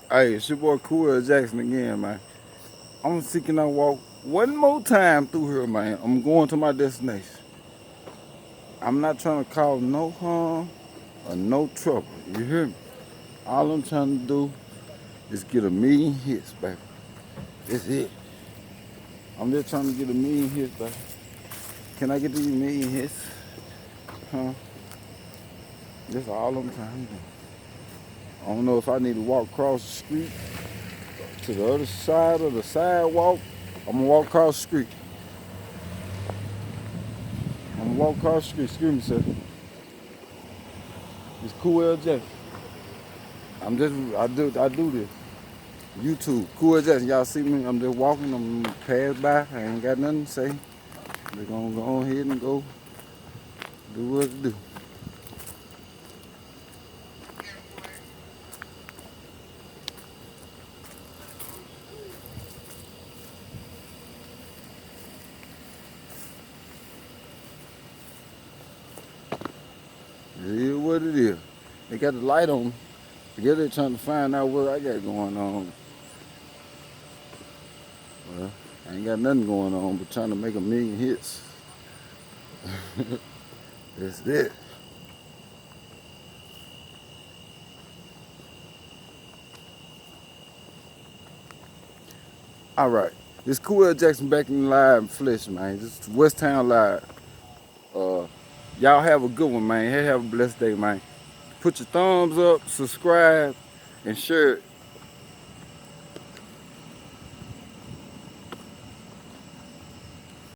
Hey, it's your boy Cool Jackson again, man. I'm seeking out walk one more time through here, man. I'm going to my destination. I'm not trying to cause no harm or no trouble. You hear me? All I'm trying to do is get a million hits, baby. That's it. I'm just trying to get a million hits, baby. Can I get these million hits? Huh? That's all I'm trying to do. I don't know if I need to walk across the street to the other side of the sidewalk. I'm gonna walk across the street. I'm gonna walk across the street. Excuse me, sir. It's Cool Jackson. I do this. YouTube, Cool Jackson. Y'all see me? I'm just walking. I'm pass by. I ain't got nothing to say. We're gonna go ahead and go do what to do. It is what it is. They got the light on. I guess they're trying to find out what I got going on. Well, I ain't got nothing going on but trying to make a million hits. That's it. All right. This Cool Jackson back in live flesh, man. This is West Town Live. Uh, y'all have a good one, man. Have a blessed day, man. Put your thumbs up, subscribe, and share it